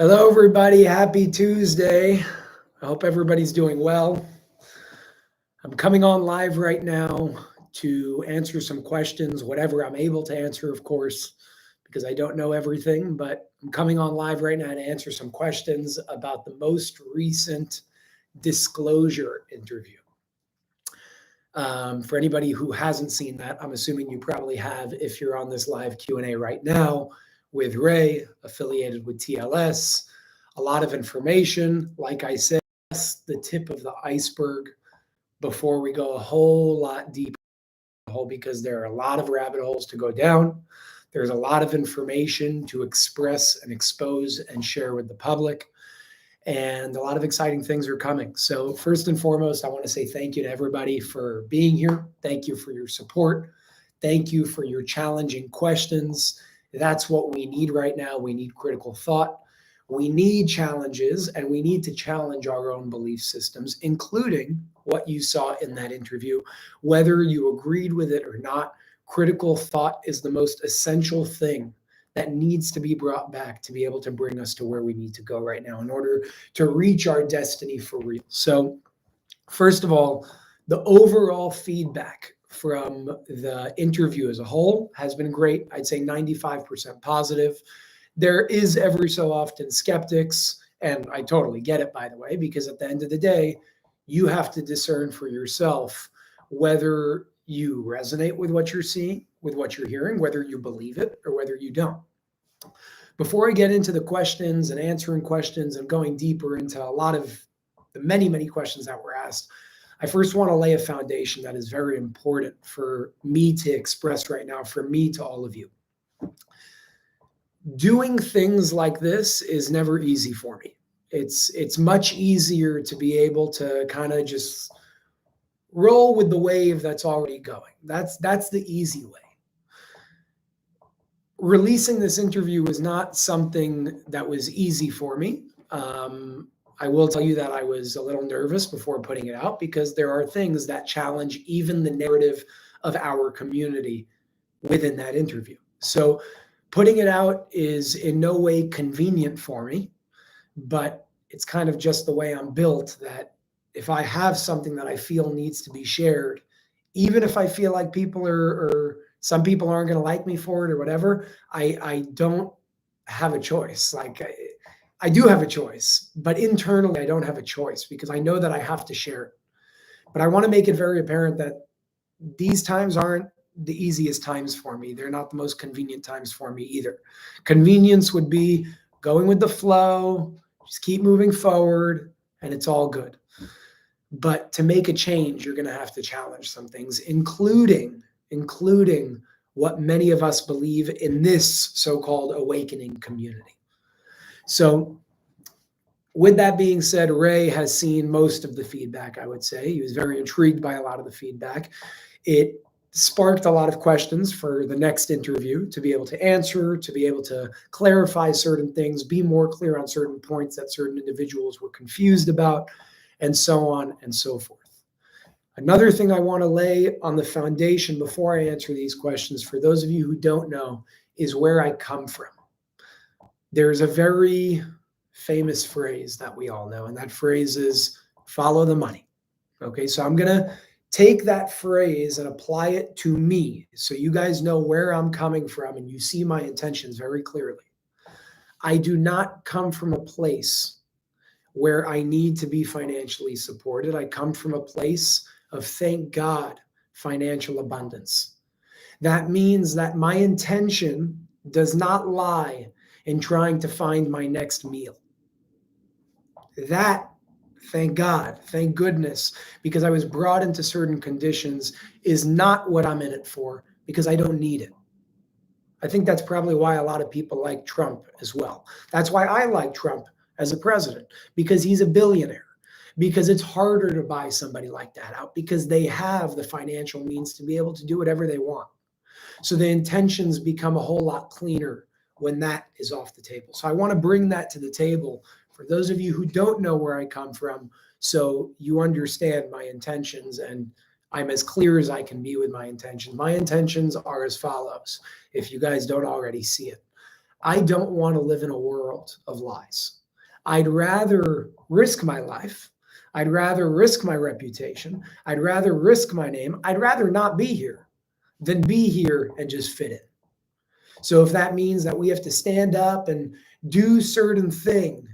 Hello, everybody. Happy Tuesday. I hope everybody's doing well. I'm coming on live right now to answer some questions, whatever I'm able to answer, of course, because I don't know everything, but I'm coming on live right now to answer some questions about the most recent disclosure interview. For anybody who hasn't seen that, I'm assuming you probably have if you're on this live Q&A right now with Ray, affiliated with TLS. A lot of information, like I said, that's the tip of the iceberg before we go a whole lot deeper in the hole, because there are a lot of rabbit holes to go down. There's a lot of information to express and expose and share with the public. And a lot of exciting things are coming. So first and foremost, I want to say thank you to everybody for being here. Thank you for your support. Thank you for your challenging questions. That's what we need right now. We need critical thought. We need challenges, and we need to challenge our own belief systems, including what you saw in that interview. Whether you agreed with it or not, critical thought is the most essential thing that needs to be brought back to be able to bring us to where we need to go right now in order to reach our destiny for real. So first of all, the overall feedback from the interview as a whole has been great. I'd say 95% positive. There is every so often skeptics, and I totally get it, by the way, because at the end of the day, you have to discern for yourself whether you resonate with what you're seeing, with what you're hearing, whether you believe it or whether you don't. Before I get into the questions and answering questions and going deeper into a lot of the many questions that were asked, I first want to lay a foundation that is very important for me to express right now, for me to all of you. Doing things like this is never easy for me. It's much easier to be able to kind of just roll with the wave that's already going. That's the easy way. Releasing this interview was not something that was easy for me. I will tell you that I was a little nervous before putting it out, because there are things that challenge even the narrative of our community within that interview. So putting it out is in no way convenient for me, but it's kind of just the way I'm built, that if I have something that I feel needs to be shared, even if I feel like people some people aren't going to like me for it or whatever, I don't have a choice. Like I do have a choice, but internally I don't have a choice, because I know that I have to share it. But I want to make it very apparent that these times aren't the easiest times for me. They're not the most convenient times for me either. Convenience would be going with the flow, just keep moving forward, and it's all good. But to make a change, you're going to have to challenge some things, including what many of us believe in this so-called awakening community. So with that being said, Ray has seen most of the feedback, I would say. He was very intrigued by a lot of the feedback. It sparked a lot of questions for the next interview to be able to answer, to be able to clarify certain things, be more clear on certain points that certain individuals were confused about, and so on and so forth. Another thing I want to lay on the foundation before I answer these questions, for those of you who don't know, is where I come from. There's a very famous phrase that we all know, and that phrase is follow the money. Okay, so I'm going to take that phrase and apply it to me so you guys know where I'm coming from and you see my intentions very clearly. I do not come from a place where I need to be financially supported. I come from a place of, thank God, financial abundance. That means that my intention does not lie in trying to find my next meal. That, thank God, thank goodness, because I was brought into certain conditions, is not what I'm in it for, because I don't need it. I think that's probably why a lot of people like Trump as well. That's why I like Trump as a president, because he's a billionaire, because it's harder to buy somebody like that out, because they have the financial means to be able to do whatever they want. So the intentions become a whole lot cleaner when that is off the table. So I want to bring that to the table for those of you who don't know where I come from, so you understand my intentions, and I'm as clear as I can be with my intentions. My intentions are as follows, if you guys don't already see it. I don't want to live in a world of lies. I'd rather risk my life. I'd rather risk my reputation. I'd rather risk my name. I'd rather not be here than be here and just fit in. So if that means that we have to stand up and do certain things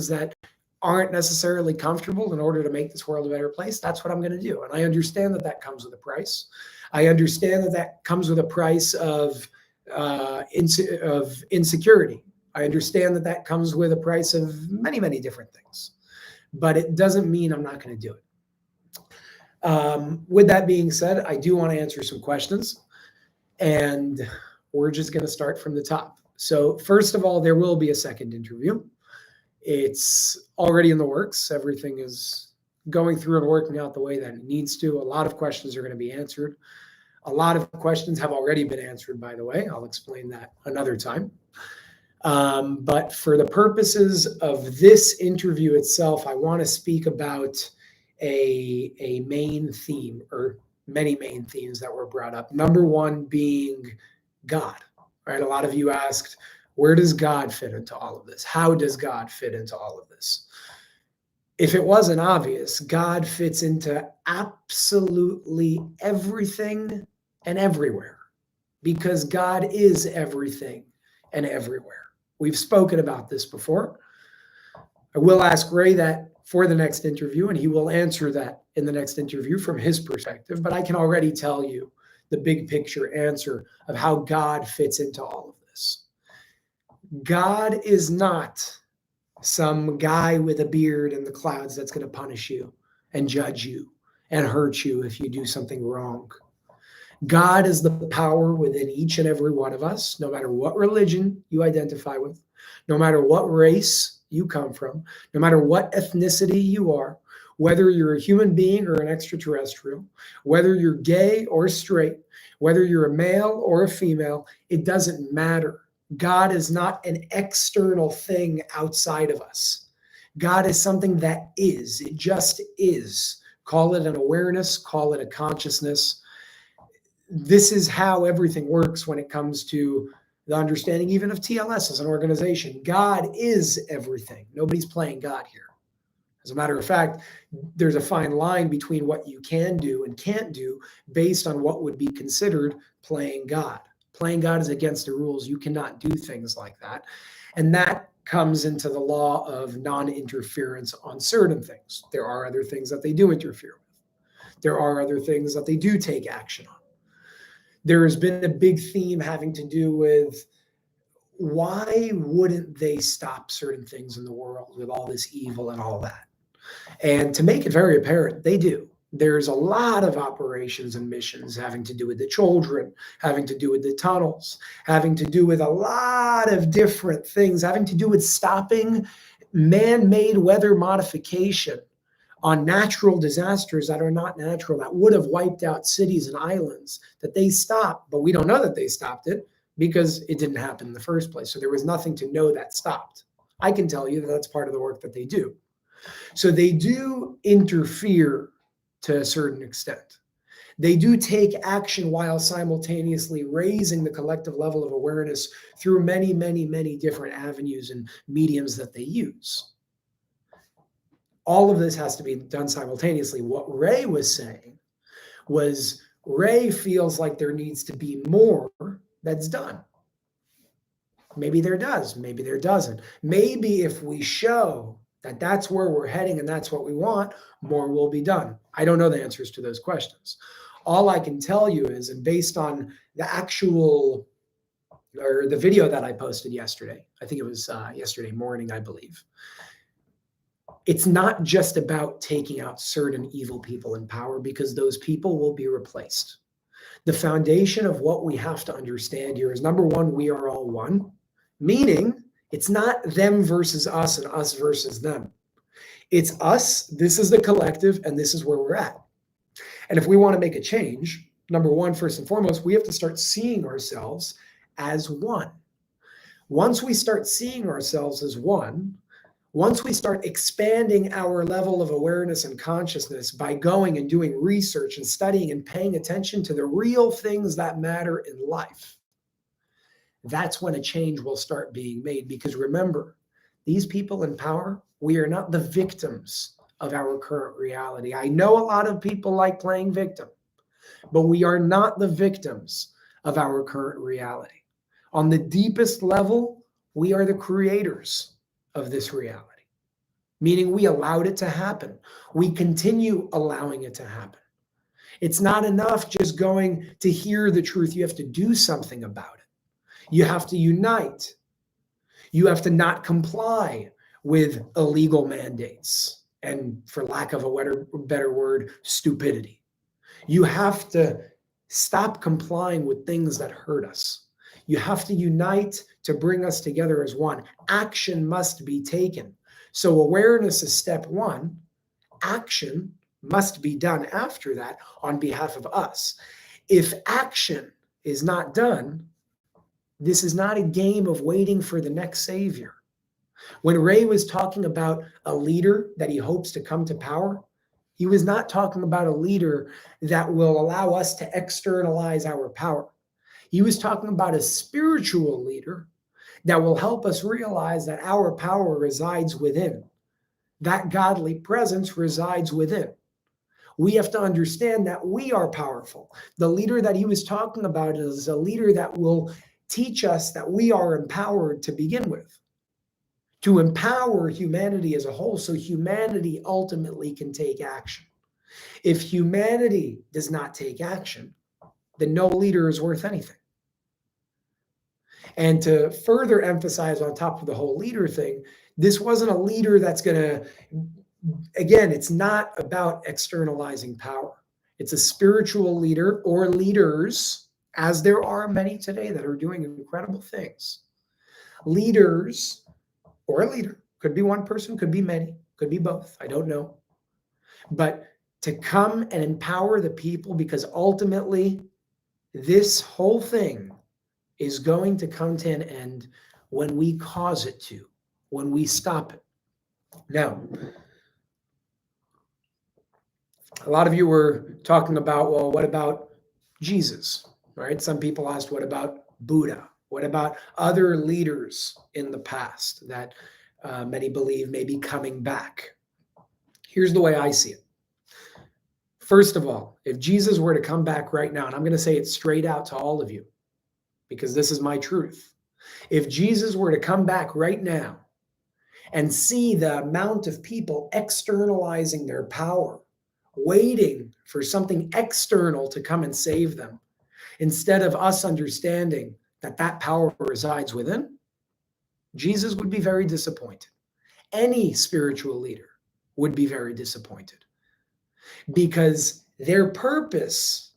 that aren't necessarily comfortable in order to make this world a better place, that's what I'm going to do. And I understand that that comes with a price. I understand that that comes with a price of insecurity. I understand that that comes with a price of many, many different things. But it doesn't mean I'm not going to do it. With that being said, I do want to answer some questions. And we're just going to start from the top. So first of all, there will be a second interview. It's already in the works. Everything is going through and working out the way that it needs to. A lot of questions are going to be answered. A lot of questions have already been answered, by the way. I'll explain that another time. But for the purposes of this interview itself, I want to speak about a main theme, or many main themes that were brought up. Number one being God, right? A lot of you asked, where does God fit into all of this? How does God fit into all of this? If it wasn't obvious, God fits into absolutely everything and everywhere, because God is everything and everywhere. We've spoken about this before. I will ask Ray that for the next interview, and he will answer that in the next interview from his perspective. But I can already tell you the big picture answer of how God fits into all of this. God is not some guy with a beard in the clouds that's going to punish you and judge you and hurt you if you do something wrong. God is the power within each and every one of us, no matter what religion you identify with, no matter what race you come from, no matter what ethnicity you are, whether you're a human being or an extraterrestrial, whether you're gay or straight, whether you're a male or a female, it doesn't matter. God is not an external thing outside of us. God is something that is. It just is. Call it an awareness, call it a consciousness. This is how everything works when it comes to the understanding even of TLS as an organization. God is everything. Nobody's playing God here. As a matter of fact, there's a fine line between what you can do and can't do based on what would be considered playing God. Playing God is against the rules. You cannot do things like that. And that comes into the law of non-interference on certain things. There are other things that they do interfere with. There are other things that they do take action on. There has been a big theme having to do with why wouldn't they stop certain things in the world with all this evil and all that? And to make it very apparent, they do. There's a lot of operations and missions having to do with the children, having to do with the tunnels, having to do with a lot of different things, having to do with stopping man-made weather modification on natural disasters that are not natural, that would have wiped out cities and islands, that they stopped. But we don't know that they stopped it because it didn't happen in the first place. So there was nothing to know that stopped. I can tell you that that's part of the work that they do. So they do interfere to a certain extent. They do take action while simultaneously raising the collective level of awareness through many, many, many different avenues and mediums that they use. All of this has to be done simultaneously. What Ray was saying was Ray feels like there needs to be more that's done. Maybe there does, maybe there doesn't. Maybe if we show that that's where we're heading and that's what we want, more will be done. I don't know the answers to those questions. All I can tell you is, and based on the actual, or the video that I posted yesterday, I think it was yesterday morning, I believe. It's not just about taking out certain evil people in power, because those people will be replaced. The foundation of what we have to understand here is, number one, we are all one, meaning it's not them versus us and us versus them. It's us, this is the collective, and this is where we're at. And if we want to make a change, number one, first and foremost, we have to start seeing ourselves as one. Once we start seeing ourselves as one, once we start expanding our level of awareness and consciousness by going and doing research and studying and paying attention to the real things that matter in life, that's when a change will start being made. Because remember, these people in power, we are not the victims of our current reality. I know a lot of people like playing victim, but we are not the victims of our current reality. On the deepest level, we are the creators of this reality, meaning we allowed it to happen. We continue allowing it to happen. It's not enough just going to hear the truth. You have to do something about it. You have to unite. You have to not comply with illegal mandates and, for lack of a better word, stupidity. You have to stop complying with things that hurt us. You have to unite to bring us together as one. Action must be taken. So awareness is step one. Action must be done after that on behalf of us. If action is not done, this is not a game of waiting for the next savior. When Ray was talking about a leader that he hopes to come to power, he was not talking about a leader that will allow us to externalize our power. He was talking about a spiritual leader that will help us realize that our power resides within. That godly presence resides within. We have to understand that we are powerful. The leader that he was talking about is a leader that will teach us that we are empowered to begin with, to empower humanity as a whole so humanity ultimately can take action. If humanity does not take action, then no leader is worth anything. And to further emphasize on top of the whole leader thing, this wasn't a leader that's going to, again, it's not about externalizing power. It's a spiritual leader or leaders, as there are many today that are doing incredible things. Leaders or a leader, could be one person, could be many, could be both, I don't know. But to come and empower the people, because ultimately this whole thing is going to come to an end when we cause it to, when we stop it. Now, a lot of you were talking about, well, what about Jesus, right? Some people asked, what about Buddha? What about other leaders in the past that many believe may be coming back? Here's the way I see it. First of all, if Jesus were to come back right now, and I'm going to say it straight out to all of you, because this is my truth. If Jesus were to come back right now and see the amount of people externalizing their power, waiting for something external to come and save them, instead of us understanding that that power resides within, Jesus would be very disappointed. Any spiritual leader would be very disappointed, because their purpose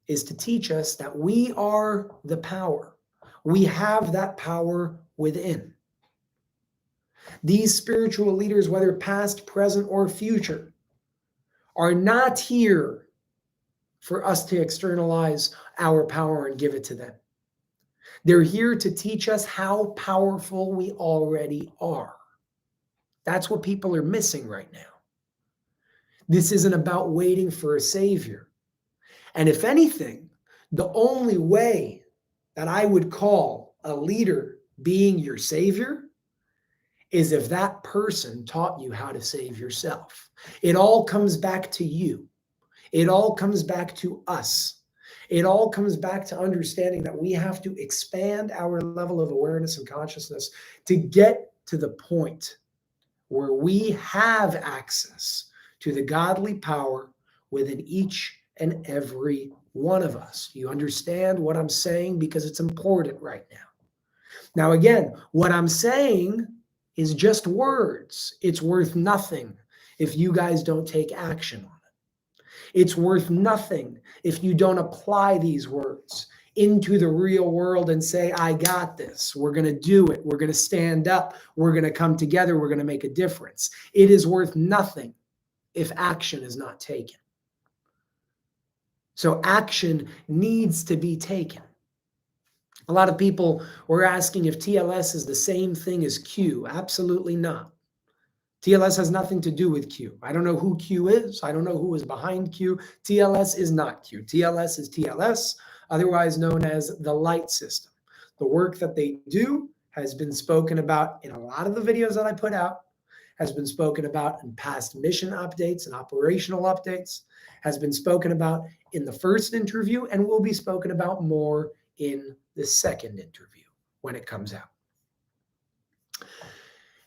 is to teach us that we are the power. We have that power within. These spiritual leaders, whether past, present, or future, are not here for us to externalize our power and give it to them. They're here to teach us how powerful we already are. That's what people are missing right now. This isn't about waiting for a savior. And if anything, the only way that I would call a leader being your savior is if that person taught you how to save yourself. It all comes back to you. It all comes back to us. It all comes back to understanding that we have to expand our level of awareness and consciousness to get to the point where we have access to the godly power within each and every one of us. You understand what I'm saying? Because it's important right now. Now, again, what I'm saying is just words. It's worth nothing if you guys don't take action on it. It's worth nothing if you don't apply these words into the real world and say, I got this. We're going to do it. We're going to stand up. We're going to come together. We're going to make a difference. It is worth nothing if action is not taken. So action needs to be taken. A lot of people were asking if TLS is the same thing as Q. Absolutely not. TLS has nothing to do with Q. I don't know who Q is. I don't know who is behind Q. TLS is not Q. TLS is TLS, otherwise known as the light system. The work that they do has been spoken about in a lot of the videos that I put out, has been spoken about in past mission updates and operational updates, has been spoken about in the first interview, and will be spoken about more in the second interview when it comes out.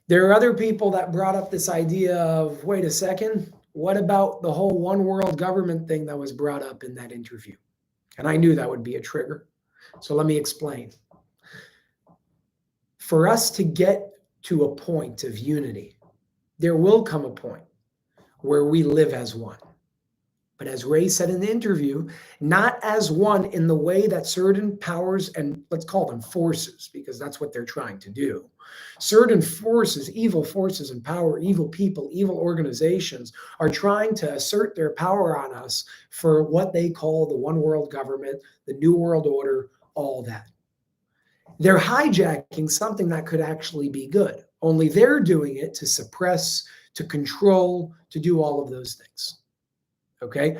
There are other people that brought up this idea of, wait a second, what about the whole one world government thing that was brought up in that interview? And I knew that would be a trigger. So let me explain. For us to get to a point of unity, there will come a point where we live as one. But as Ray said in the interview, not as one in the way that certain powers, and let's call them forces, because that's what they're trying to do. Certain forces, evil forces in power, evil people, evil organizations are trying to assert their power on us for what they call the one world government, the new world order, all that. They're hijacking something that could actually be good, only they're doing it to suppress, to control, to do all of those things. Okay?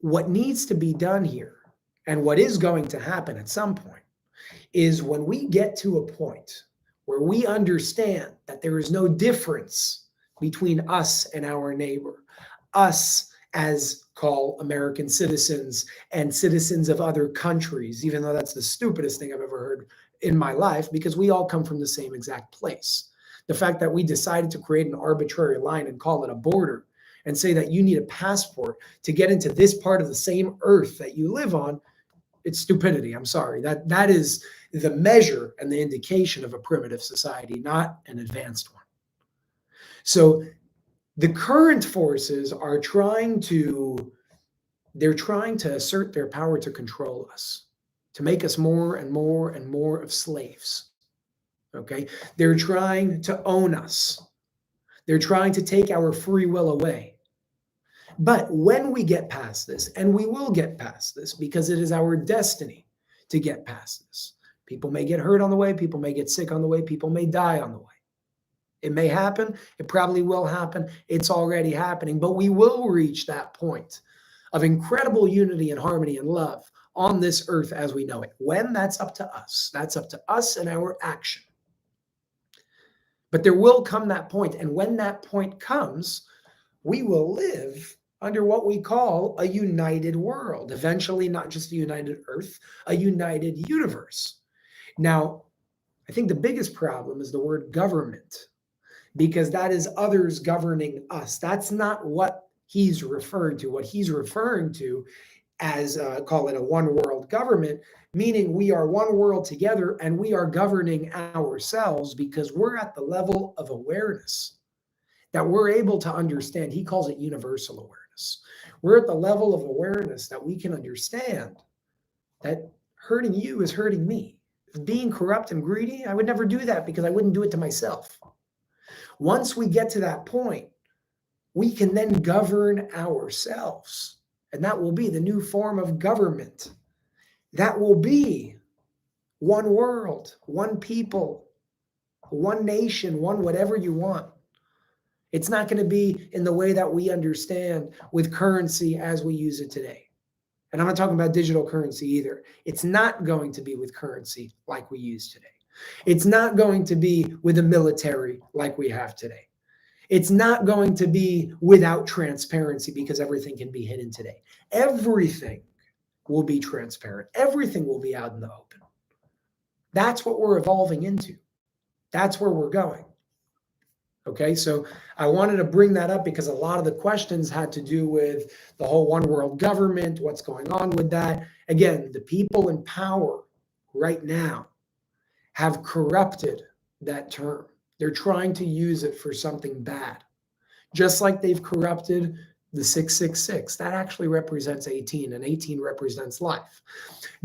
What needs to be done here, and what is going to happen at some point, is when we get to a point where we understand that there is no difference between us and our neighbor, us as call American citizens and citizens of other countries, even though that's the stupidest thing I've ever heard in my life, because we all come from the same exact place. The fact that we decided to create an arbitrary line and call it a border and say that you need a passport to get into this part of the same earth that you live on, it's stupidity. I'm sorry. That is the measure and the indication of a primitive society, not an advanced one. So the current forces are trying to assert their power to control us, to make us more and more and more of slaves. Okay? They're trying to own us. They're trying to take our free will away. But when we get past this, and we will get past this because it is our destiny to get past this. People may get hurt on the way. People may get sick on the way. People may die on the way. It may happen. It probably will happen. It's already happening. But we will reach that point of incredible unity and harmony and love on this earth as we know it. When? That's up to us. That's up to us and our action. But there will come that point. And when that point comes, we will live under what we call a united world. Eventually, not just a united earth, a united universe. Now, I think the biggest problem is the word government, because that is others governing us. That's not what he's referring to. What he's referring to as, call it a one world government, meaning we are one world together and we are governing ourselves because we're at the level of awareness that we're able to understand. He calls it universal awareness. We're at the level of awareness that we can understand that hurting you is hurting me. Being corrupt and greedy, I would never do that because I wouldn't do it to myself. Once we get to that point, we can then govern ourselves. And that will be the new form of government. That will be one world, one people, one nation, one whatever you want. It's not going to be in the way that we understand with currency as we use it today. And I'm not talking about digital currency either. It's not going to be with currency like we use today. It's not going to be with a military like we have today. It's not going to be without transparency because everything can be hidden today. Everything will be transparent. Everything will be out in the open. That's what we're evolving into. That's where we're going. Okay, so I wanted to bring that up because a lot of the questions had to do with the whole one world government, what's going on with that. Again, the people in power right now have corrupted that term. They're trying to use it for something bad, just like they've corrupted the 666. That actually represents 18, and 18 represents life.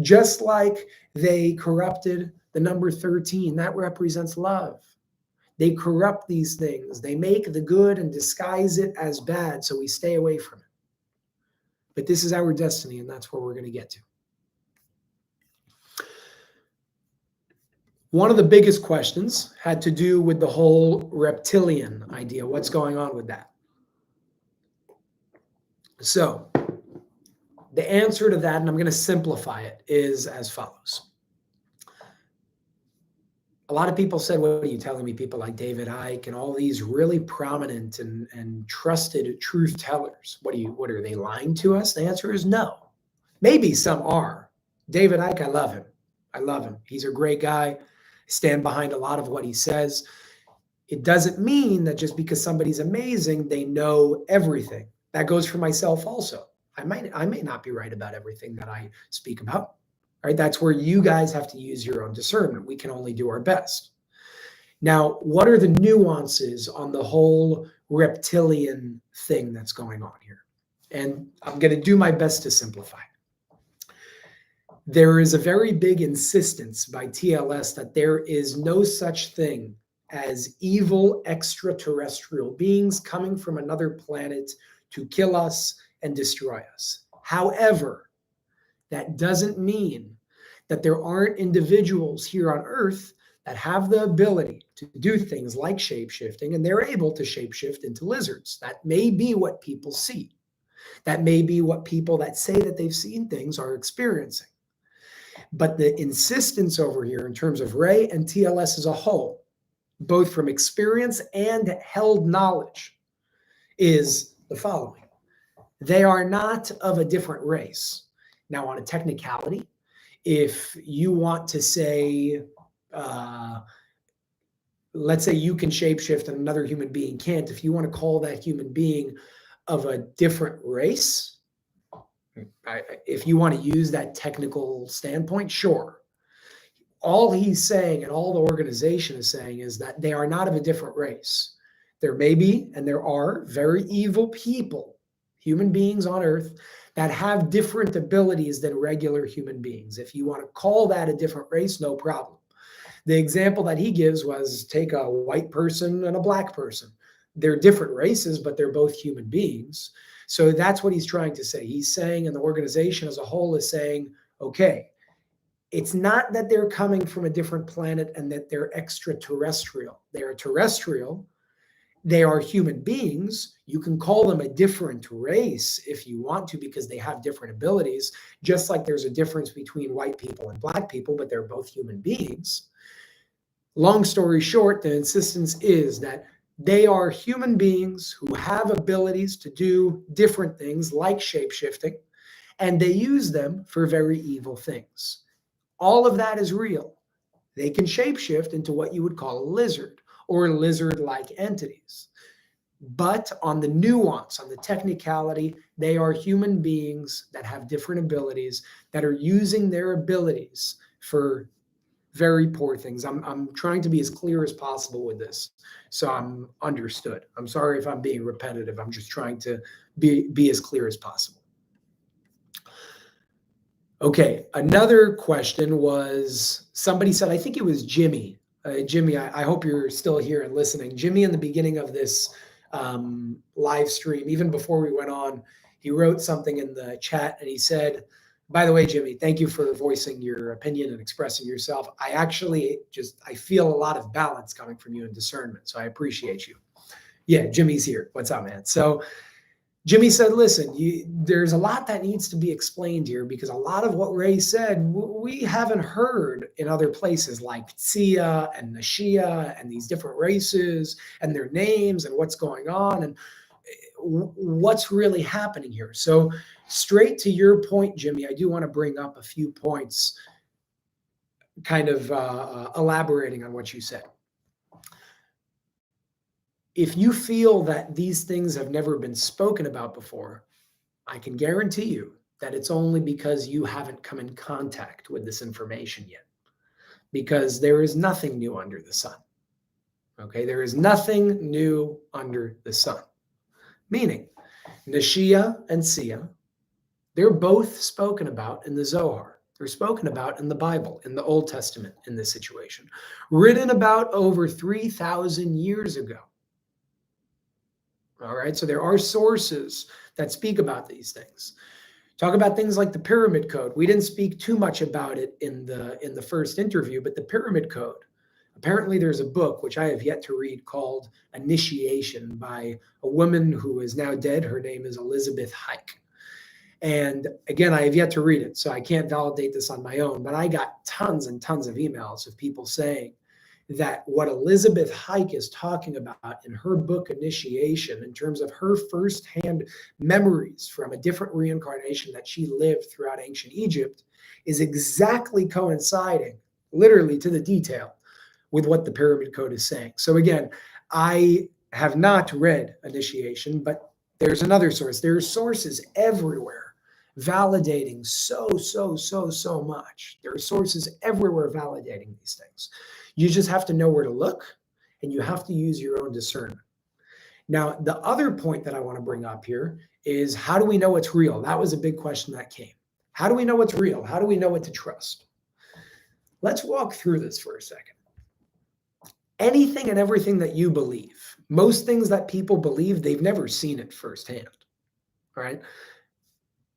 Just like they corrupted the number 13, that represents love. They corrupt these things. They make the good and disguise it as bad, so we stay away from it. But this is our destiny, and that's where we're going to get to. One of the biggest questions had to do with the whole reptilian idea. What's going on with that? So the answer to that, and I'm going to simplify it, is as follows. a lot of people said, what are you telling me? People like David Icke and all these really prominent and trusted truth tellers. What are they lying to us? The answer is no. Maybe some are. David Icke, I love him. I love him. He's a great guy. I stand behind a lot of what he says. It doesn't mean that just because somebody's amazing, they know everything. That goes for myself also. I may not be right about everything that I speak about. Right? That's where you guys have to use your own discernment. We can only do our best. Now, what are the nuances on the whole reptilian thing that's going on here? And I'm going to do my best to simplify. There is a very big insistence by TLS that there is no such thing as evil extraterrestrial beings coming from another planet to kill us and destroy us. However, that doesn't mean that there aren't individuals here on Earth that have the ability to do things like shape-shifting, and they're able to shape-shift into lizards. That may be what people see. That may be what people that say that they've seen things are experiencing. But the insistence over here in terms of Ray and TLS as a whole, both from experience and held knowledge, is the following. They are not of a different race. Now, on a technicality, if you want to say, let's say you can shapeshift and another human being can't, if you want to call that human being of a different race, if you want to use that technical standpoint, sure. All he's saying and all the organization is saying is that they are not of a different race. There may be, and there are, very evil people, human beings on Earth, that have different abilities than regular human beings. If you want to call that a different race, no problem. The example that he gives was take a white person and a black person. They're different races, but they're both human beings. So that's what he's trying to say. He's saying, and the organization as a whole is saying, okay, it's not that they're coming from a different planet and that they're extraterrestrial. They are terrestrial. They are human beings. You can call them a different race if you want to, because they have different abilities, just like there's a difference between white people and black people, but they're both human beings. Long story short, the insistence is that they are human beings who have abilities to do different things like shape-shifting, and they use them for very evil things. All of that is real. They can shapeshift into what you would call a lizard or lizard-like entities. But on the nuance, on the technicality, they are human beings that have different abilities, that are using their abilities for very poor things. I'm trying to be as clear as possible with this, so I'm understood. I'm sorry if I'm being repetitive. I'm just trying to be as clear as possible. Okay, another question was, somebody said, I think it was Jimmy. Jimmy, I hope you're still here and listening. Jimmy, in the beginning of this live stream, even before we went on, he wrote something in the chat and he said, by the way, Jimmy, thank you for voicing your opinion and expressing yourself. I feel a lot of balance coming from you and discernment, so I appreciate you. Yeah, Jimmy's here. What's up, man? So Jimmy said, listen, there's a lot that needs to be explained here, because a lot of what Ray said, we haven't heard in other places like Tsia and Nashia and these different races and their names and what's going on and what's really happening here. So straight to your point, Jimmy, I do want to bring up a few points kind of elaborating on what you said. If you feel that these things have never been spoken about before, I can guarantee you that it's only because you haven't come in contact with this information yet, because there is nothing new under the sun. Okay, there is nothing new under the sun. Meaning, Nashia and Tsia, they're both spoken about in the Zohar. They're spoken about in the Bible, in the Old Testament, in this situation, written about over 3,000 years ago. All right, so there are sources that speak about these things. Talk about things like the Pyramid Code. We didn't speak too much about it in the first interview, but the Pyramid Code. Apparently there's a book, which I have yet to read, called Initiation by a woman who is now dead. Her name is Elizabeth Hike. And again, I have yet to read it, so I can't validate this on my own, but I got tons and tons of emails of people saying, that what Elizabeth Hike is talking about in her book Initiation, in terms of her firsthand memories from a different reincarnation that she lived throughout ancient Egypt, is exactly coinciding, literally to the detail, with what the Pyramid Code is saying. So again, I have not read Initiation, but there's another source. There are sources everywhere validating so much. There are sources everywhere validating these things. You just have to know where to look, and you have to use your own discernment. Now, the other point that I want to bring up here is, how do we know what's real? That was a big question that came. How do we know what's real? How do we know what to trust? Let's walk through this for a second. Anything and everything that you believe, most things that people believe, they've never seen it firsthand, right?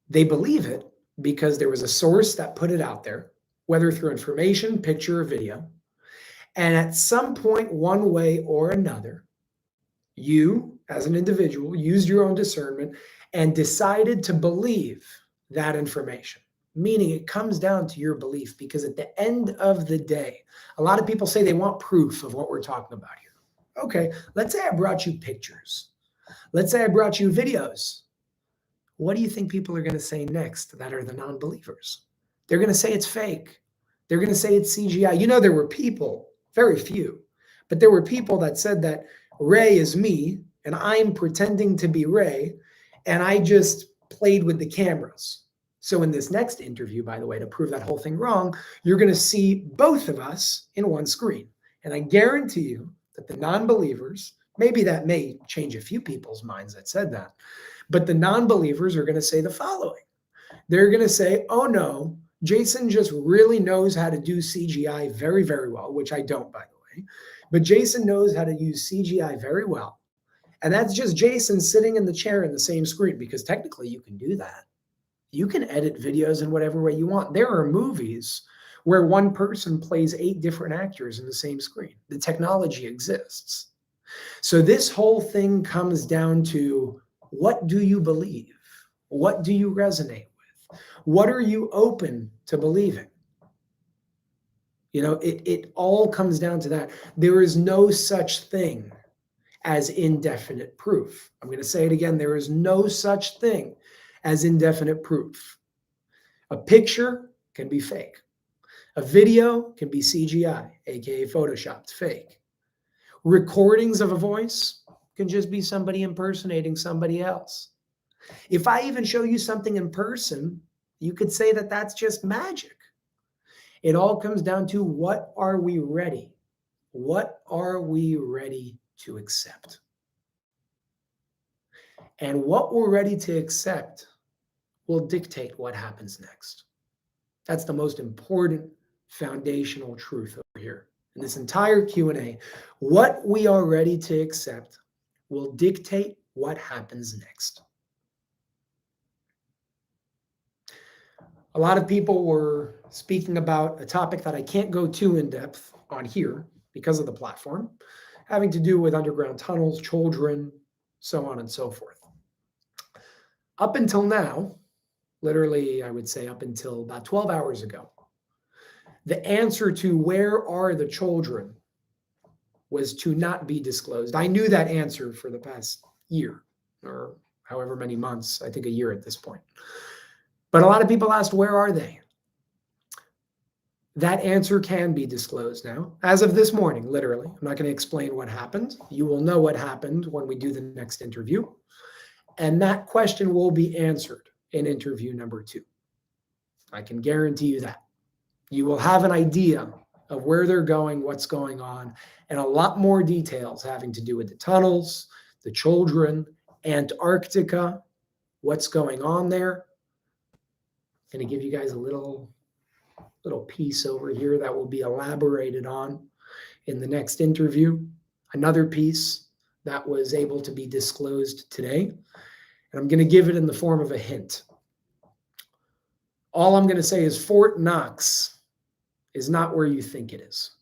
They believe it because there was a source that put it out there, whether through information, picture, or video. And at some point, one way or another, you, as an individual, used your own discernment and decided to believe that information. Meaning it comes down to your belief, because at the end of the day, a lot of people say they want proof of what we're talking about here. Okay, let's say I brought you pictures. Let's say I brought you videos. What do you think people are going to say next that are the non-believers? They're going to say it's fake. They're going to say it's CGI. You know, there were people, very few, but there were people that said that Ray is me and I'm pretending to be Ray, and I just played with the cameras. So in this next interview, by the way, to prove that whole thing wrong, you're going to see both of us in one screen. And I guarantee you that the non-believers, maybe that may change a few people's minds that said that, but the non-believers are going to say the following. They're going to say, oh no, Jason just really knows how to do CGI very, very well, which I don't, by the way. But Jason knows how to use CGI very well. And that's just Jason sitting in the chair in the same screen, because technically you can do that. You can edit videos in whatever way you want. There are movies where one person plays 8 different actors in the same screen. The technology exists. So this whole thing comes down to, what do you believe? What do you resonate with? What are you open to believing? You know, it all comes down to that. There is no such thing as indefinite proof. I'm going to say it again. There is no such thing as indefinite proof. A picture can be fake. A video can be CGI, aka photoshopped, fake. Recordings of a voice can just be somebody impersonating somebody else. If I even show you something in person, you could say that that's just magic. It all comes down to, what are we ready? What are we ready to accept? And what we're ready to accept will dictate what happens next. That's the most important foundational truth over here. In this entire Q&A, what we are ready to accept will dictate what happens next. A lot of people were speaking about a topic that I can't go too in depth on here because of the platform, having to do with underground tunnels, children, so on and so forth. Up until now, literally, I would say up until about 12 hours ago, the answer to where are the children was to not be disclosed. I knew that answer for the past year, or however many months, I think a year at this point. But a lot of people asked, where are they? That answer can be disclosed now. As of this morning, literally. I'm not going to explain what happened. You will know what happened when we do the next interview. And that question will be answered in interview number 2. I can guarantee you that. You will have an idea of where they're going, what's going on, and a lot more details having to do with the tunnels, the children, Antarctica, what's going on there. I'm going to give you guys a little piece over here that will be elaborated on in the next interview. Another piece that was able to be disclosed today. And I'm going to give it in the form of a hint. All I'm going to say is Fort Knox is not where you think it is.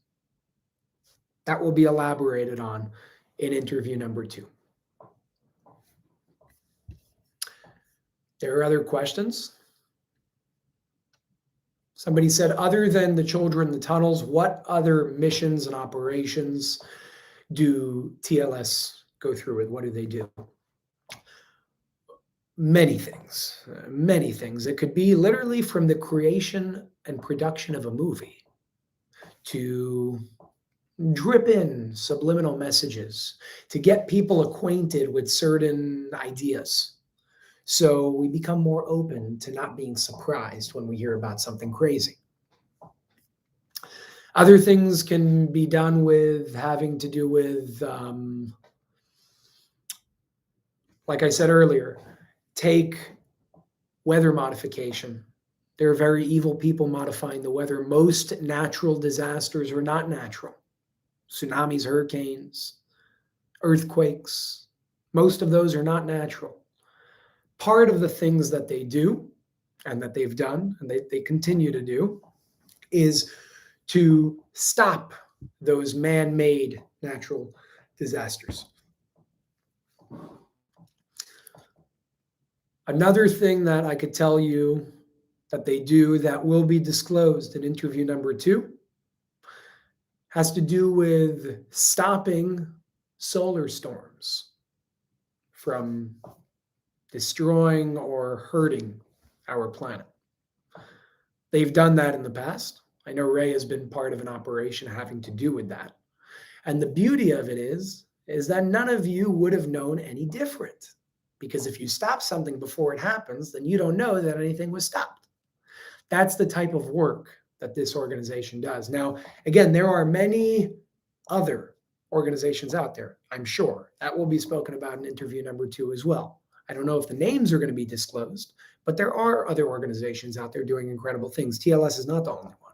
That will be elaborated on in interview number 2. There are other questions. Somebody said, other than the children in the tunnels, what other missions and operations do TLS go through with? What do they do? Many things, many things. It could be literally from the creation and production of a movie to drip in subliminal messages to get people acquainted with certain ideas. So we become more open to not being surprised when we hear about something crazy. Other things can be done with having to do with, like I said earlier, take weather modification. There are very evil people modifying the weather. Most natural disasters are not natural. Tsunamis, hurricanes, earthquakes, most of those are not natural. Part of the things that they do and that they've done and they continue to do is to stop those man-made natural disasters. Another thing that I could tell you that they do that will be disclosed in interview number 2 has to do with stopping solar storms from destroying or hurting our planet. They've done that in the past. I know Ray has been part of an operation having to do with that. And the beauty of it is that none of you would have known any different. Because if you stop something before it happens, then you don't know that anything was stopped. That's the type of work that this organization does. Now, again, there are many other organizations out there, I'm sure. That will be spoken about in interview number 2 as well. I don't know if the names are going to be disclosed, but there are other organizations out there doing incredible things. TLS is not the only one.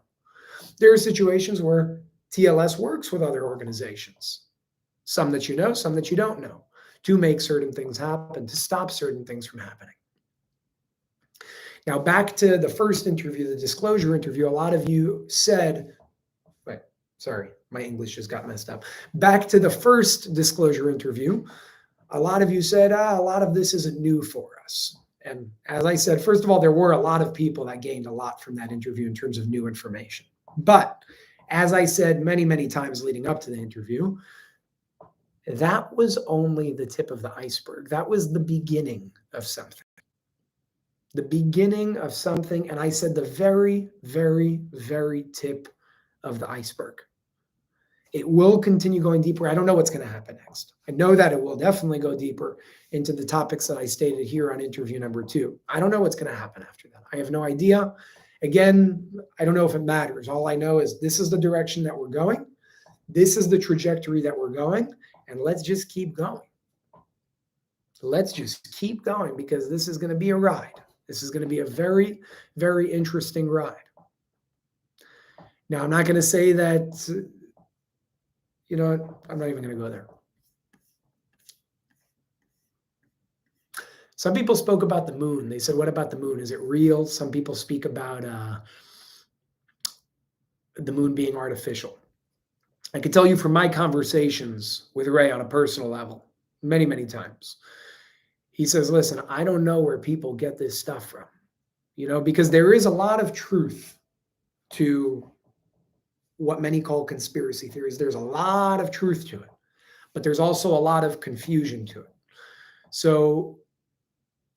There are situations where TLS works with other organizations, some that you know, some that you don't know, to make certain things happen, to stop certain things from happening. Now, back to the first interview, the disclosure interview, a lot of you said, wait, sorry, my English just got messed up. Back to the first disclosure interview, a lot of you said, a lot of this isn't new for us. And as I said, first of all, there were a lot of people that gained a lot from that interview in terms of new information. But as I said many, many times leading up to the interview, that was only the tip of the iceberg. That was the beginning of something. The beginning of something, and I said the very, very, very tip of the iceberg. It will continue going deeper. I don't know what's going to happen next. I know that it will definitely go deeper into the topics that I stated here on interview number 2. I don't know what's going to happen after that. I have no idea. Again, I don't know if it matters. All I know is this is the direction that we're going. This is the trajectory that we're going, and let's just keep going. Let's just keep going because this is going to be a ride. This is going to be a very, very interesting ride. Now, I'm not going to say that, you know what? I'm not even going to go there. Some people spoke about the moon. They said, what about the moon? Is it real? Some people speak about the moon being artificial. I can tell you from my conversations with Ray on a personal level, many, many times, he says, listen, I don't know where people get this stuff from, you know, because there is a lot of truth to what many call conspiracy theories. There's a lot of truth to it, but there's also a lot of confusion to it. So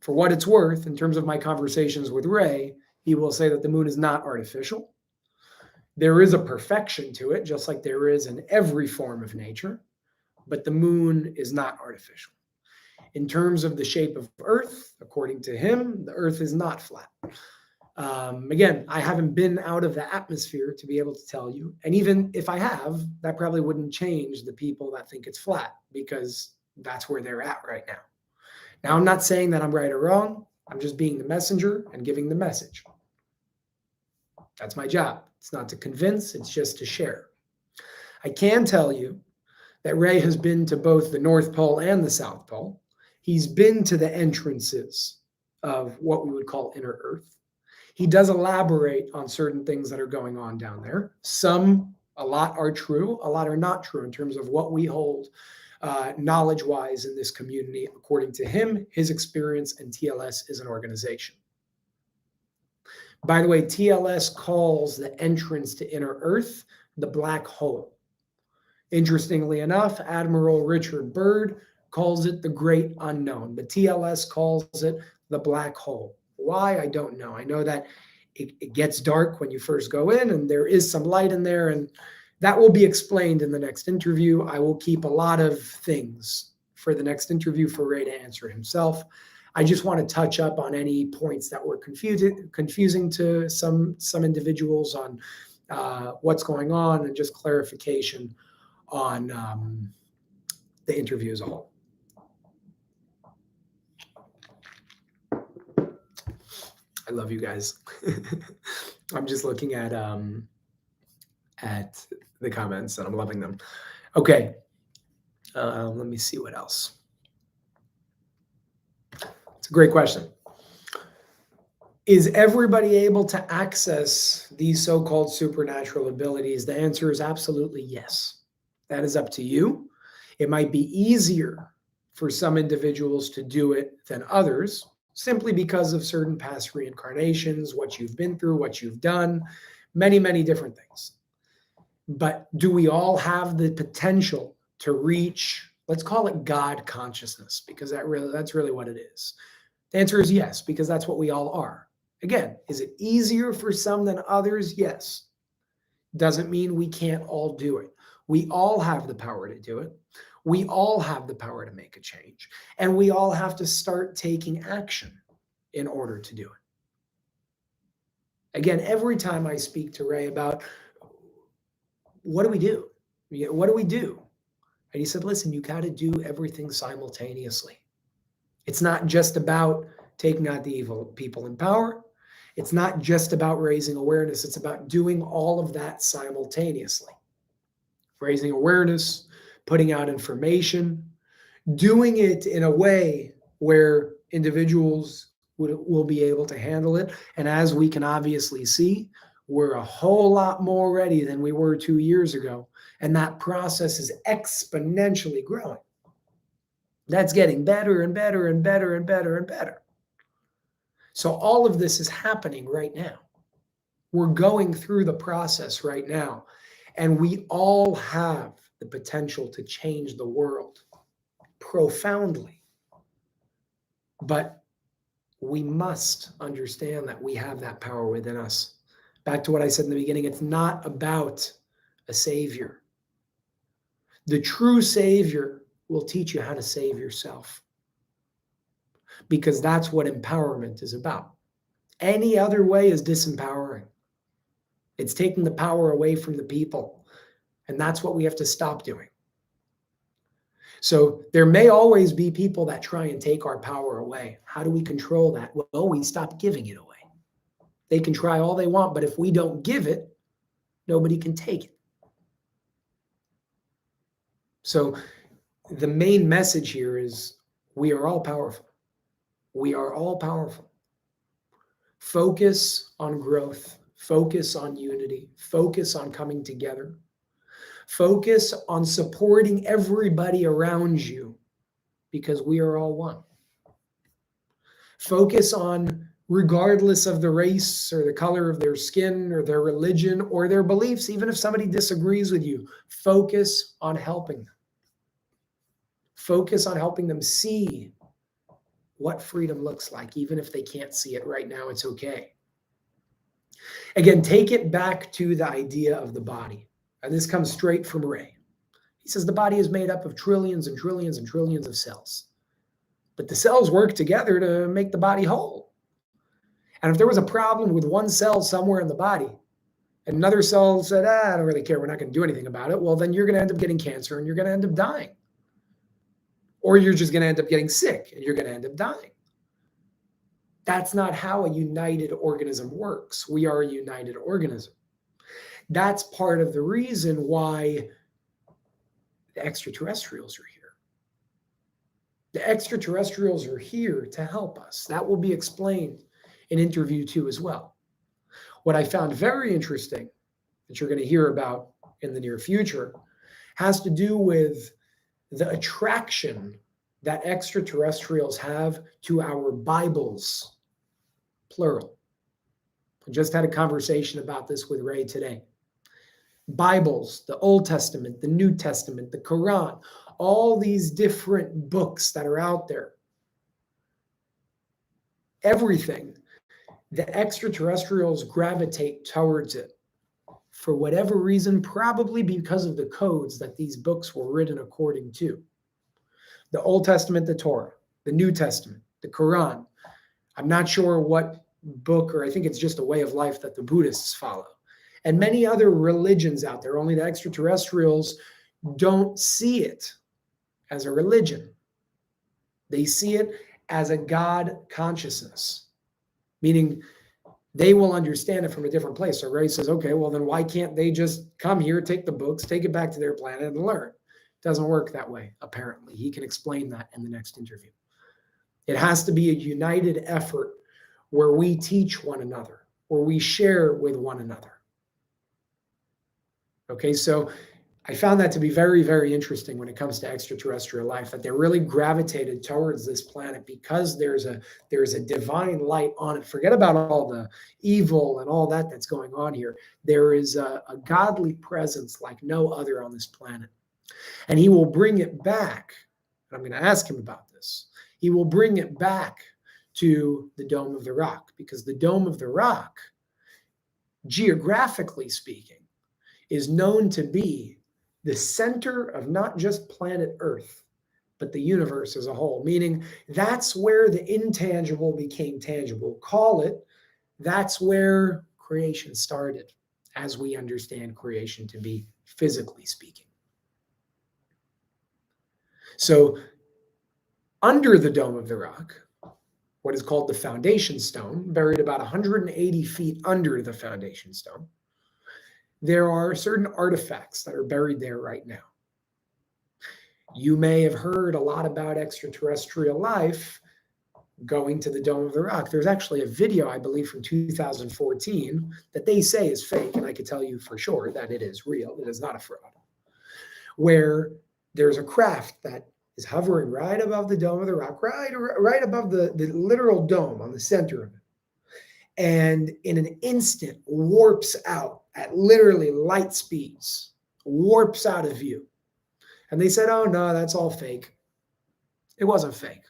for what it's worth, in terms of my conversations with Ray, he will say that the moon is not artificial. There is a perfection to it, just like there is in every form of nature, but the moon is not artificial. In terms of the shape of Earth, according to him, the Earth is not flat. Again, I haven't been out of the atmosphere to be able to tell you. And even if I have, that probably wouldn't change the people that think it's flat because that's where they're at right now. Now, I'm not saying that I'm right or wrong. I'm just being the messenger and giving the message. That's my job. It's not to convince, it's just to share. I can tell you that Ray has been to both the North Pole and the South Pole. He's been to the entrances of what we would call inner Earth. He does elaborate on certain things that are going on down there. A lot are true, a lot are not true in terms of what we hold knowledge-wise in this community. According to him, his experience, and TLS is an organization. By the way, TLS calls the entrance to inner Earth the black hole. Interestingly enough, Admiral Richard Byrd calls it the great unknown, but TLS calls it the black hole. Why? I don't know. I know that it gets dark when you first go in, and there is some light in there, and that will be explained in the next interview. I will keep a lot of things for the next interview for Ray to answer himself. I just want to touch up on any points that were confusing to some individuals on what's going on, and just clarification on the interview as a whole. I love you guys. I'm just looking at the comments and I'm loving them. Okay, let me see what else. It's a great question. Is everybody able to access these so-called supernatural abilities? The answer is absolutely yes. That is up to you. It might be easier for some individuals to do it than others, simply because of certain past reincarnations, what you've been through, what you've done, many, many different things. But do we all have the potential to reach, let's call it God consciousness, because that's really what it is. The answer is yes, because that's what we all are. Again, is it easier for some than others? Yes. Doesn't mean we can't all do it. We all have the power to do it. We all have the power to make a change. And we all have to start taking action in order to do it. Again, every time I speak to Ray about what do we do? What do we do? And he said, listen, you got to do everything simultaneously. It's not just about taking out the evil people in power. It's not just about raising awareness. It's about doing all of that simultaneously. Raising awareness, putting out information, doing it in a way where individuals will be able to handle it. And as we can obviously see, we're a whole lot more ready than we were 2 years ago. And that process is exponentially growing. That's getting better and better and better and better and better. So all of this is happening right now. We're going through the process right now. And we all have the potential to change the world profoundly. But we must understand that we have that power within us. Back to what I said in the beginning, it's not about a savior. The true savior will teach you how to save yourself, because that's what empowerment is about. Any other way is disempowering. It's taking the power away from the people. And that's what we have to stop doing. So there may always be people that try and take our power away. How do we control that? Well, we stop giving it away. They can try all they want, but if we don't give it, nobody can take it. So the main message here is we are all powerful. We are all powerful. Focus on growth. Focus on unity. Focus on coming together. Focus on supporting everybody around you, because we are all one. Focus on, regardless of the race or the color of their skin or their religion or their beliefs, even if somebody disagrees with you, focus on helping them. Focus on helping them see what freedom looks like, even if they can't see it right now. It's okay. Again, take it back to the idea of the body. And this comes straight from Ray. He says the body is made up of trillions and trillions and trillions of cells. But the cells work together to make the body whole. And if there was a problem with one cell somewhere in the body, and another cell said, I don't really care, we're not going to do anything about it, well, then you're going to end up getting cancer and you're going to end up dying. Or you're just going to end up getting sick and you're going to end up dying. That's not how a united organism works. We are a united organism. That's part of the reason why the extraterrestrials are here. The extraterrestrials are here to help us. That will be explained in interview 2 as well. What I found very interesting, that you're going to hear about in the near future, has to do with the attraction that extraterrestrials have to our Bibles, plural. I just had a conversation about this with Ray today. Bibles, the Old Testament, the New Testament, the Quran, all these different books that are out there. Everything, the extraterrestrials gravitate towards it for whatever reason, probably because of the codes that these books were written according to. The Old Testament, the Torah, the New Testament, the Quran. I'm not sure what book, or I think it's just a way of life that the Buddhists follow. And many other religions out there, only the extraterrestrials don't see it as a religion. They see it as a God consciousness, meaning they will understand it from a different place. So Ray says, okay, well then why can't they just come here, take the books, take it back to their planet and learn? It doesn't work that way, apparently. He can explain that in the next interview. It has to be a united effort where we teach one another, where we share with one another. Okay, so I found that to be very, very interesting when it comes to extraterrestrial life, that they're really gravitated towards this planet because there's a divine light on it. Forget about all the evil and all that that's going on here. There is a godly presence like no other on this planet. And he will bring it back. I'm going to ask him about this. He will bring it back to the Dome of the Rock, because the Dome of the Rock, geographically speaking, is known to be the center of not just planet Earth, but the universe as a whole, meaning that's where the intangible became tangible. Call it, that's where creation started, as we understand creation to be, physically speaking. So under the Dome of the Rock, what is called the foundation stone, buried about 180 feet under the foundation stone, there are certain artifacts that are buried there right now. You may have heard a lot about extraterrestrial life going to the Dome of the Rock. There's actually a video, I believe, from 2014 that they say is fake, and I can tell you for sure that it is real. It is not a fraud. Where there's a craft that is hovering right above the Dome of the Rock, right above the literal dome on the center of it. And in an instant warps out at literally light speeds, warps out of view. And they said, oh no, that's all fake. It wasn't fake.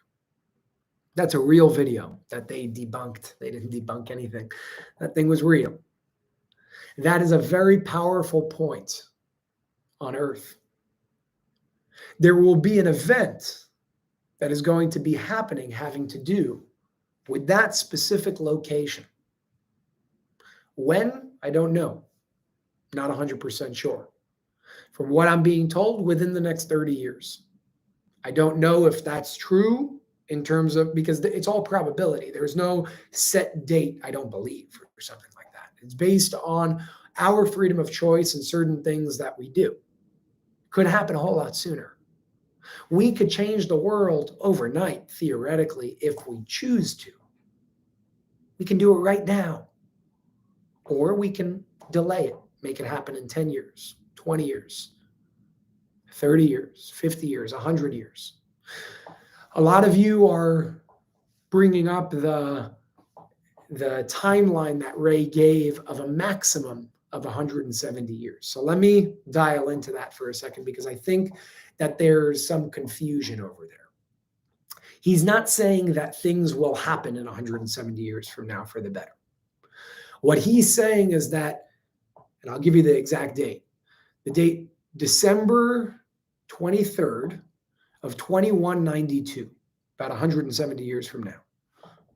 That's a real video that they debunked. They didn't debunk anything. That thing was real. That is a very powerful point on Earth. There will be an event that is going to be happening having to do with that specific location. When? I don't know. Not 100% sure. From what I'm being told, within the next 30 years. I don't know if that's true in terms of, because it's all probability. There's no set date, I don't believe, or something like that. It's based on our freedom of choice and certain things that we do. Could happen a whole lot sooner. We could change the world overnight, theoretically, if we choose to. We can do it right now. Or we can delay it, make it happen in 10 years, 20 years, 30 years, 50 years, 100 years. A lot of you are bringing up the timeline that Ray gave of a maximum of 170 years. So let me dial into that for a second, because I think that there's some confusion over there. He's not saying that things will happen in 170 years from now for the better. What he's saying is that, and I'll give you the exact date, the date December 23rd of 2192, about 170 years from now,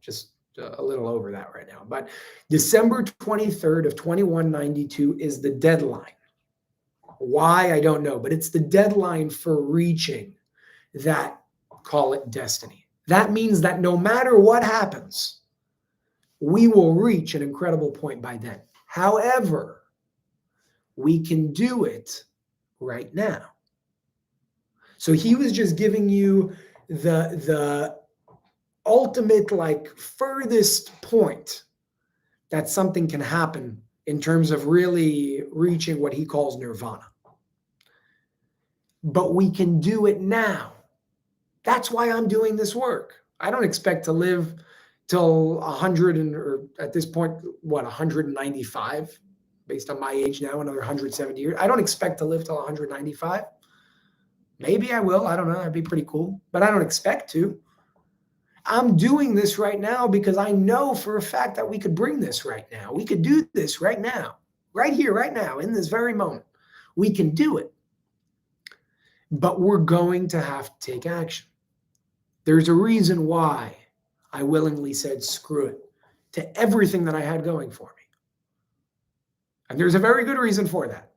just a little over that right now. But December 23rd of 2192 is the deadline. Why, I don't know, but it's the deadline for reaching that, call it destiny. That means that no matter what happens, we will reach an incredible point by then. However, we can do it right now. So he was just giving you the ultimate, like, furthest point that something can happen in terms of really reaching what he calls nirvana. But we can do it now. That's why I'm doing this work. I don't expect to live till 100 or at this point, 195, based on my age now, another 170 years. I don't expect to live till 195. Maybe I will. I don't know. That'd be pretty cool. But I don't expect to. I'm doing this right now because I know for a fact that we could bring this right now. We could do this right now, right here, right now, in this very moment. We can do it. But we're going to have to take action. There's a reason why I willingly said screw it to everything that I had going for me. And there's a very good reason for that,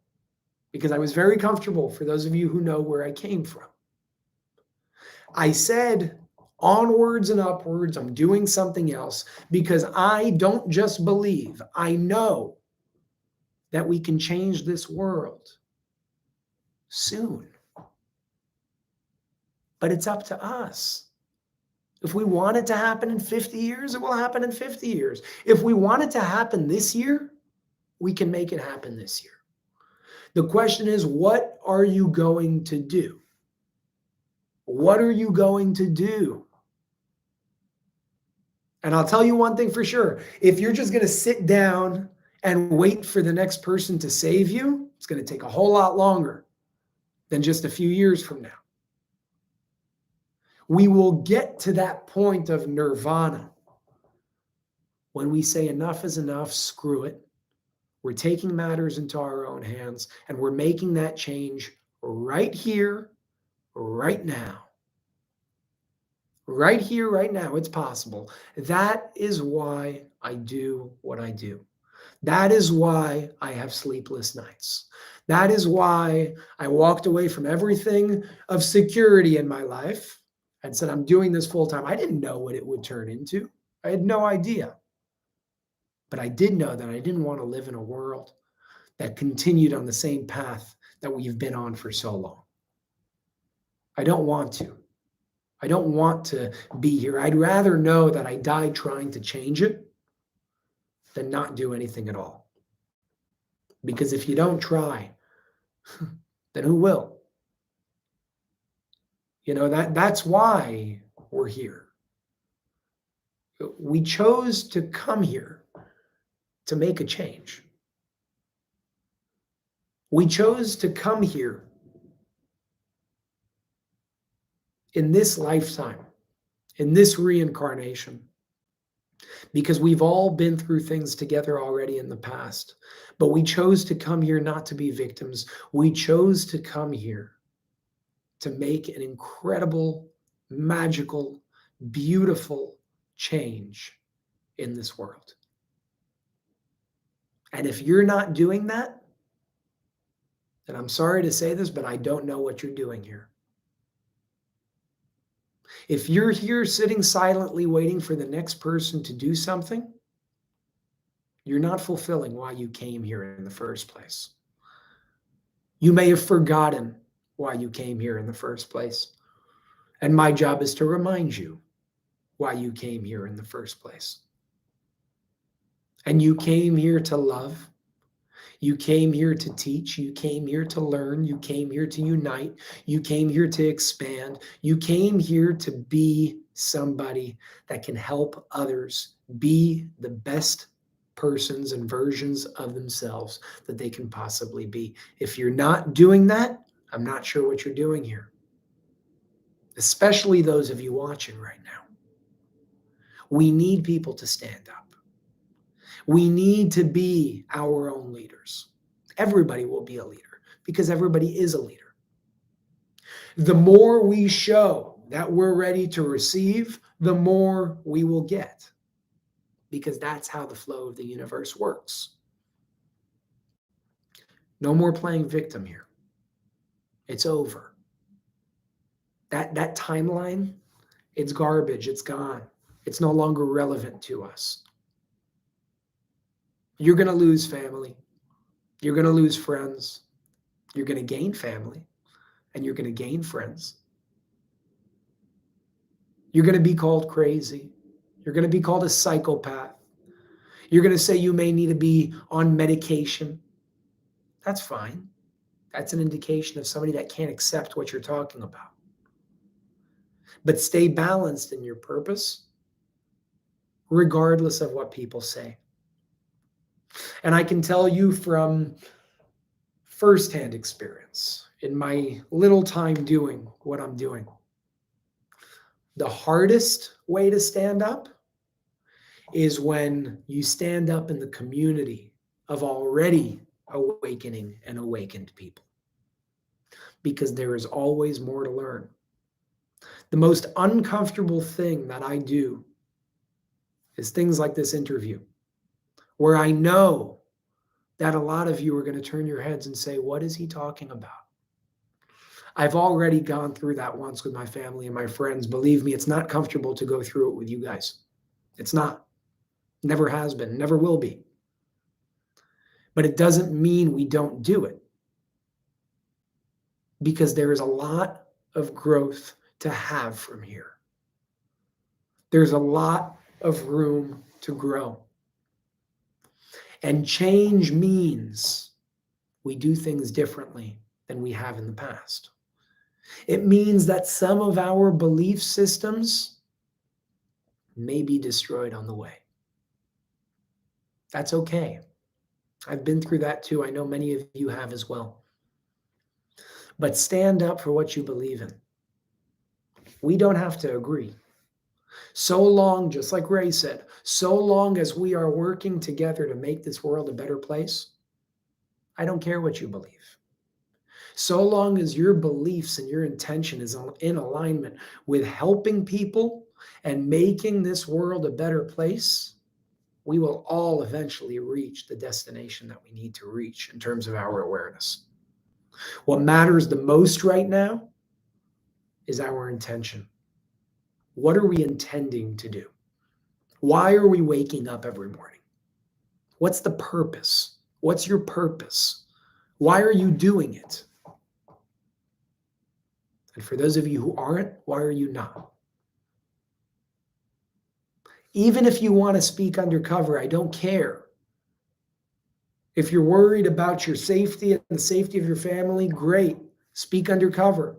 because I was very comfortable, for those of you who know where I came from. I said onwards and upwards, I'm doing something else because I don't just believe, I know that we can change this world soon. But it's up to us. If we want it to happen in 50 years, it will happen in 50 years. If we want it to happen this year, we can make it happen this year. The question is, what are you going to do? What are you going to do? And I'll tell you one thing for sure. If you're just going to sit down and wait for the next person to save you, it's going to take a whole lot longer than just a few years from now. We will get to that point of nirvana when we say enough is enough, screw it. We're taking matters into our own hands, and we're making that change right here, right now. Right here, right now, it's possible. That is why I do what I do. That is why I have sleepless nights. That is why I walked away from everything of security in my life and said, I'm doing this full time. I didn't know what it would turn into. I had no idea. But I did know that I didn't want to live in a world that continued on the same path that we've been on for so long. I don't want to. I don't want to be here. I'd rather know that I died trying to change it than not do anything at all. Because if you don't try, then who will? You know, that's why we're here. We chose to come here to make a change. We chose to come here in this lifetime, in this reincarnation, because we've all been through things together already in the past. But we chose to come here not to be victims. We chose to come here to make an incredible, magical, beautiful change in this world. And if you're not doing that, then I'm sorry to say this, but I don't know what you're doing here. If you're here sitting silently waiting for the next person to do something, you're not fulfilling why you came here in the first place. You may have forgotten why you came here in the first place. And my job is to remind you why you came here in the first place. And you came here to love. You came here to teach. You came here to learn. You came here to unite. You came here to expand. You came here to be somebody that can help others be the best persons and versions of themselves that they can possibly be. If you're not doing that, I'm not sure what you're doing here. Especially those of you watching right now. We need people to stand up. We need to be our own leaders. Everybody will be a leader because everybody is a leader. The more we show that we're ready to receive, the more we will get, because that's how the flow of the universe works. No more playing victim here. It's over. That timeline, it's garbage. It's gone. It's no longer relevant to us. You're going to lose family. You're going to lose friends. You're going to gain family, and you're going to gain friends. You're going to be called crazy. You're going to be called a psychopath. You're going to say you may need to be on medication. That's fine. That's an indication of somebody that can't accept what you're talking about. But stay balanced in your purpose. regardless of what people say. And I can tell you from firsthand experience, in my little time doing what I'm doing, the hardest way to stand up is when you stand up in the community of already awakening and awakened people, because there is always more to learn. The most uncomfortable thing that I do is things like this interview, where I know that a lot of you are going to turn your heads and say, what is he talking about? I've already gone through that once with my family and my friends. Believe me, it's not comfortable to go through it with you guys. It's not. Never has been, never will be. But it doesn't mean we don't do it, because there is a lot of growth to have from here. There's a lot of room to grow. And change means we do things differently than we have in the past. It means that some of our belief systems may be destroyed on the way. That's okay. I've been through that too. I know many of you have as well. But stand up for what you believe in. We don't have to agree. So long, just like Ray said, so long as we are working together to make this world a better place, I don't care what you believe. So long as your beliefs and your intention is in alignment with helping people and making this world a better place, we will all eventually reach the destination that we need to reach in terms of our awareness. What matters the most right now is our intention. What are we intending to do? Why are we waking up every morning? What's the purpose? What's your purpose? Why are you doing it? And for those of you who aren't, why are you not? Even if you want to speak undercover, I don't care. If you're worried about your safety and the safety of your family, great. Speak undercover.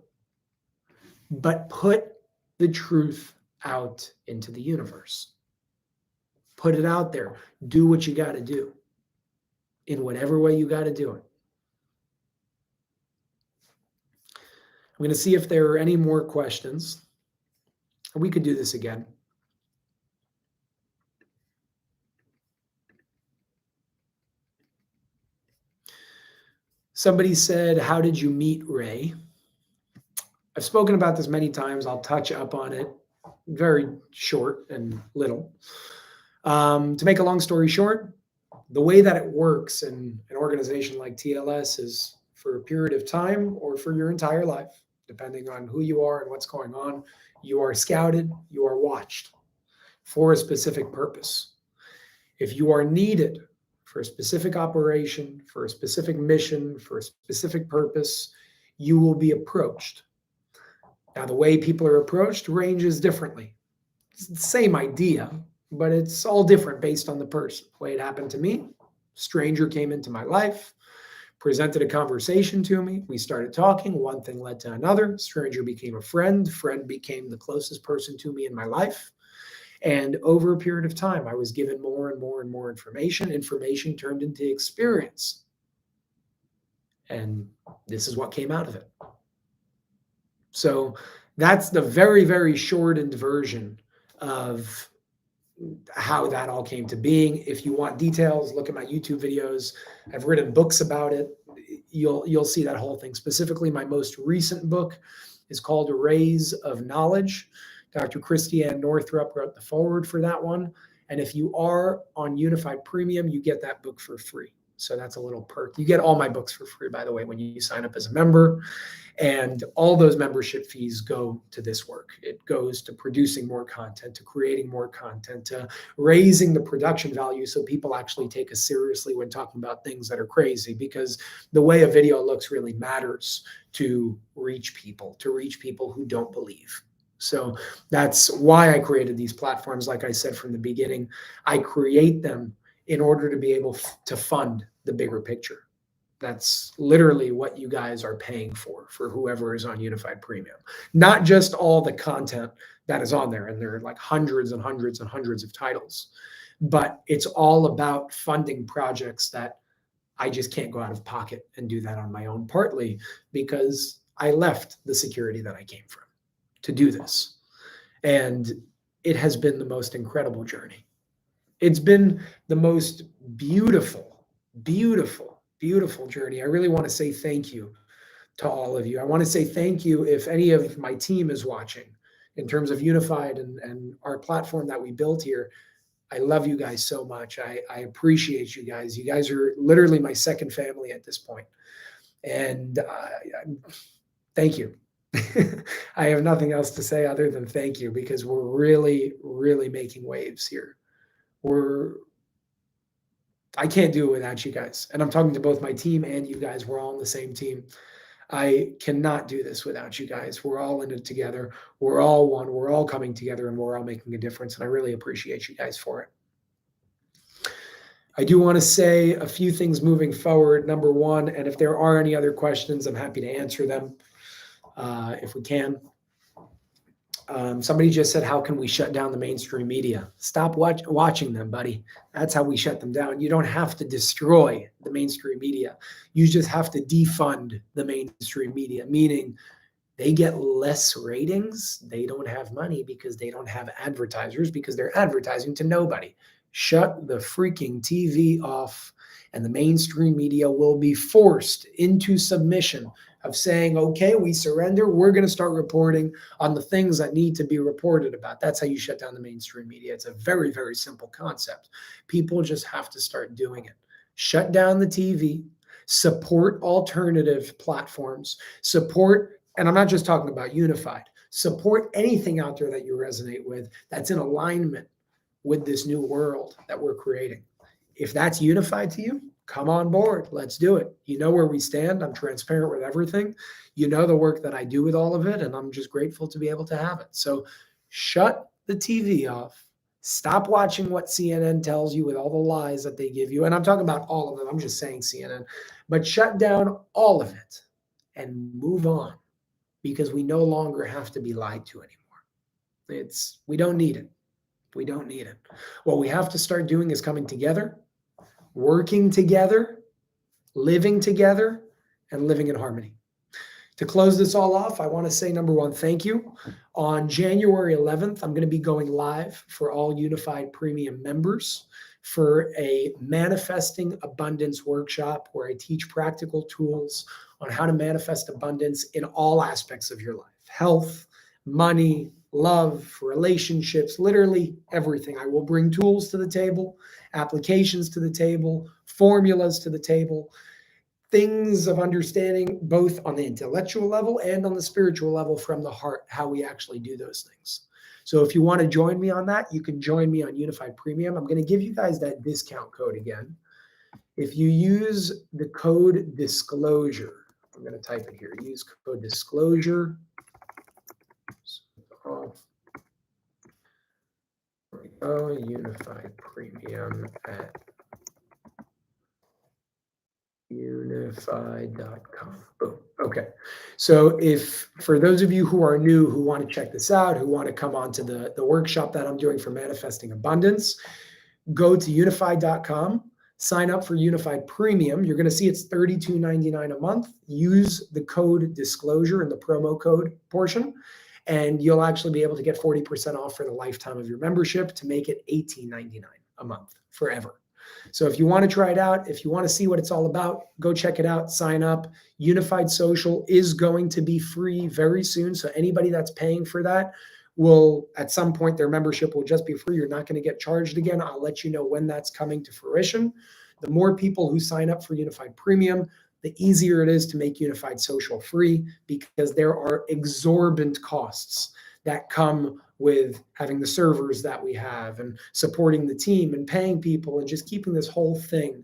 But put the truth out into the universe. Put it out there. Do what you got to do in whatever way you got to do it. I'm going to see if there are any more questions. We could do this again. Somebody said, how did you meet Ray? I've spoken about this many times. I'll touch up on it very short and little. To make a long story short, the way that it works in an organization like TLS is for a period of time or for your entire life, depending on who you are and what's going on. You are scouted, you are watched for a specific purpose. If you are needed for a specific operation, for a specific mission, for a specific purpose, you will be approached. Now, the way people are approached ranges differently. It's the same idea, but it's all different based on the person. The way it happened to me, stranger came into my life, presented a conversation to me. We started talking. One thing led to another. Stranger became a friend. Friend became the closest person to me in my life. And over a period of time, I was given more and more and more information. Information turned into experience. And this is what came out of it. So that's the very, very shortened version of how that all came to being. If you want details, look at my YouTube videos. I've written books about it. You'll see that whole thing. Specifically, my most recent book is called Rays of Knowledge. Dr. Christiane Northrup wrote the foreword for that one. And if you are on Unified Premium, you get that book for free. So that's a little perk. You get all my books for free, by the way, when you sign up as a member. And all those membership fees go to this work. It goes to producing more content, to creating more content, to raising the production value so people actually take us seriously when talking about things that are crazy, because the way a video looks really matters to reach people who don't believe. So that's why I created these platforms. Like I said from the beginning, I create them in order to be able to fund the bigger picture. That's literally what you guys are paying for whoever is on Unified Premium. Not just all the content that is on there, and there are like hundreds and hundreds and hundreds of titles, but it's all about funding projects that I just can't go out of pocket and do that on my own, partly because I left the security that I came from to do this. And it has been the most incredible journey. It's been the most beautiful, beautiful, beautiful journey. I really want to say thank you to all of you. I want to say thank you if any of my team is watching in terms of Unified and our platform that we built here. I love you guys so much. I appreciate you guys. You guys are literally my second family at this point. And thank you. I have nothing else to say other than thank you, because we're really, really making waves here. I can't do it without you guys. And I'm talking to both my team and you guys. We're all on the same team. I cannot do this without you guys. We're all in it together. We're all one. We're all coming together, and we're all making a difference. And I really appreciate you guys for it. I do want to say a few things moving forward. Number one, and if there are any other questions, I'm happy to answer them if we can. Somebody just said, how can we shut down the mainstream media? Stop watching them, buddy. That's how we shut them down. You don't have to destroy the mainstream media. You just have to defund the mainstream media, meaning they get less ratings. They don't have money because they don't have advertisers, because they're advertising to nobody. Shut the freaking TV off, and the mainstream media will be forced into submission of saying, okay, we surrender. We're going to start reporting on the things that need to be reported about. That's how you shut down the mainstream media. It's a very, very simple concept. People just have to start doing it. Shut down the TV, support alternative platforms, support, and I'm not just talking about Unified, support anything out there that you resonate with that's in alignment with this new world that we're creating. If that's Unified to you, come on board. Let's do it. You know where we stand. I'm transparent with everything. You know the work that I do with all of it, and I'm just grateful to be able to have it. So shut the TV off. Stop watching what CNN tells you with all the lies that they give you. And I'm talking about all of them. I'm just saying CNN. But shut down all of it and move on, because we no longer have to be lied to anymore. We don't need it. We don't need it. What we have to start doing is coming together, working together, living together, and living in harmony. To close this all off, I want to say, number one, thank you. On January 11th, I'm going to be going live for all Unified Premium members for a Manifesting Abundance workshop where I teach practical tools on how to manifest abundance in all aspects of your life: health, money, love, relationships, literally everything. I will bring tools to the table, applications to the table, formulas to the table, things of understanding both on the intellectual level and on the spiritual level from the heart, how we actually do those things. So if you want to join me on that, you can join me on Unified Premium. I'm going to give you guys that discount code again. If you use the code disclosure, I'm going to type it here. Use code disclosure. There we go. Unified Premium at unified.com. Boom. Okay. So if for those of you who are new, who want to check this out, who want to come on to the workshop that I'm doing for Manifesting Abundance, go to unified.com, sign up for Unified Premium. You're going to see it's $32.99 a month. Use the code disclosure in the promo code portion, and you'll actually be able to get 40% off for the lifetime of your membership to make it $18.99 a month forever. So if you want to try it out, if you want to see what it's all about, go check it out, sign up. Unified Social is going to be free very soon. So anybody that's paying for that will, at some point, their membership will just be free. You're not going to get charged again. I'll let you know when that's coming to fruition. The more people who sign up for Unified Premium, the easier it is to make Unified Social free, because there are exorbitant costs that come with having the servers that we have and supporting the team and paying people and just keeping this whole thing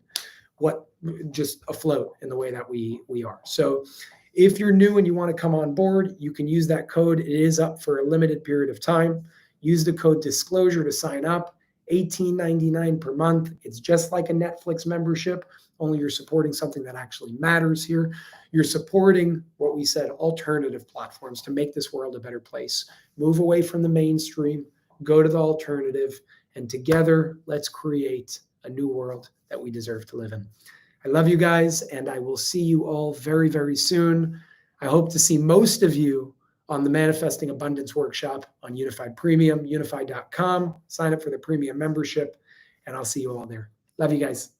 just afloat in the way that we are. So if you're new and you want to come on board, you can use that code. It is up for a limited period of time. Use the code disclosure to sign up. $18.99 per month. It's just like a Netflix membership. only you're supporting something that actually matters here. You're supporting what we said, alternative platforms to make this world a better place. Move away from the mainstream, go to the alternative, and together, let's create a new world that we deserve to live in. I love you guys, and I will see you all very, very soon. I hope to see most of you on the Manifesting Abundance Workshop on Unified Premium, unified.com. Sign up for the premium membership, and I'll see you all there. Love you guys.